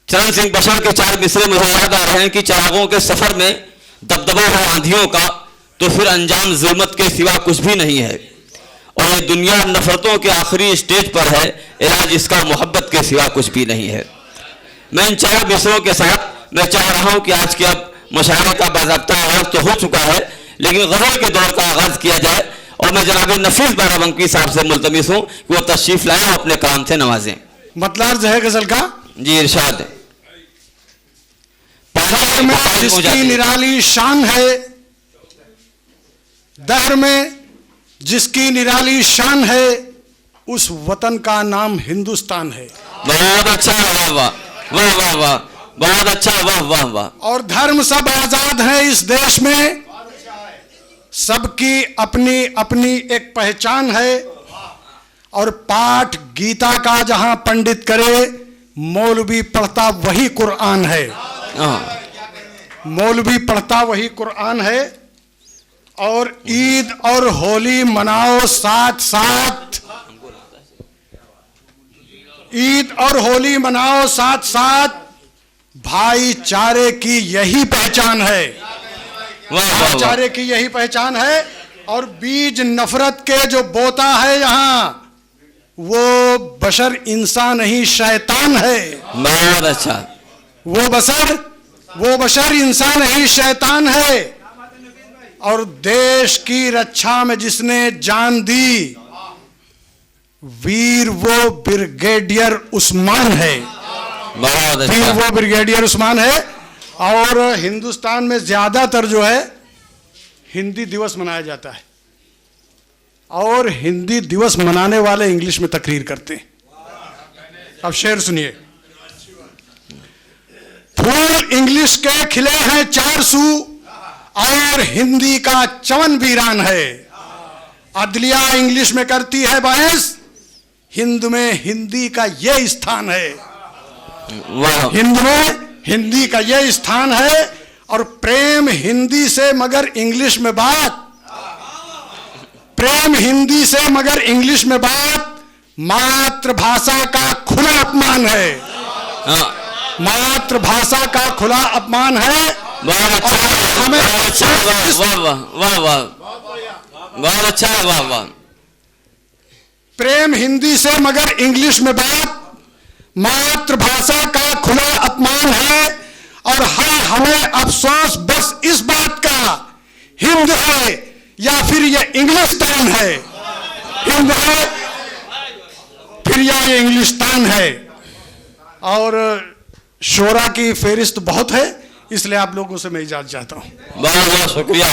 चरण सिंह बशर के 4 मिसरे मुझे याद आ रहे हैं कि चिरागों के सफर में दबदबा है आंधियों का, तो फिर अंजाम जुल्मत के सिवा कुछ भी नहीं है। और ये दुनिया नफरतों के आखिरी स्टेज पर है, इलाज इसका मोहब्बत के सिवा कुछ भी नहीं है। मैं इन 4 मिसरों के साथ मैं चाह रहा हूँ कि आज के अब मुशायरे का बाज़ाब्ता आगाज तो हो चुका है, लेकिन गज़ल के दौर का आगाज किया जाए। और मैं जनाब नफीस बाराबंकी साहब से मुल्तमिस हूँ कि वो तशरीफ लाएं और अपने काम से नवाजें। मतलब है गजल का जी इरशाद है। दहर में जिसकी निराली शान है, दहर में जिसकी निराली शान है, उस वतन का नाम हिंदुस्तान है। बहुत अच्छा, वाह वाह वाह वाह वाह, बहुत अच्छा, वाह वाह वाह। और धर्म सब आजाद है इस देश में, सबकी अपनी अपनी एक पहचान है। और पाठ गीता का जहां पंडित करे, मौलवी पढ़ता वही कुरान है। मौलवी पढ़ता वही कुरान है। और ईद और होली मनाओ साथ साथ, ईद और होली मनाओ साथ साथ, भाईचारे की यही पहचान है। भाईचारे की यही पहचान है। और बीज नफरत के जो बोता है यहाँ, वो बशर इंसान नहीं शैतान है। बहुत अच्छा। वो बशर इंसान नहीं शैतान है। और देश की रक्षा में जिसने जान दी, वीर वो ब्रिगेडियर उस्मान है। बहुत अच्छा। वीर वो ब्रिगेडियर उस्मान है। और हिंदुस्तान में ज्यादातर जो है हिंदी दिवस मनाया जाता है, और हिंदी दिवस मनाने वाले इंग्लिश में तकरीर करते हैं। अब शेर सुनिए। फूल इंग्लिश के खिले हैं 4 सू, और हिंदी का चमन वीरान है। अदलिया इंग्लिश में करती है बहस, हिंद में हिंदी का यह स्थान है। हिंद में हिंदी का यह स्थान है। और प्रेम हिंदी से मगर इंग्लिश में बात, प्रेम हिंदी से मगर इंग्लिश में बात, मातृभाषा का खुला अपमान है। मातृभाषा का खुला अपमान है। हमें वाह वाह वाह वाह, बहुत अच्छा, वाह वाह। प्रेम हिंदी से मगर इंग्लिश में बात, मातृभाषा का खुला अपमान है। और हाँ, हमें अफसोस बस इस बात का, हिंद है या फिर ये इंग्लिस्तान है। हिंद है फिर या ये इंग्लिस्तान है। और शोरा की फेरिस्त बहुत है, इसलिए आप लोगों से मैं इजाजत चाहता हूं। बहुत बहुत शुक्रिया।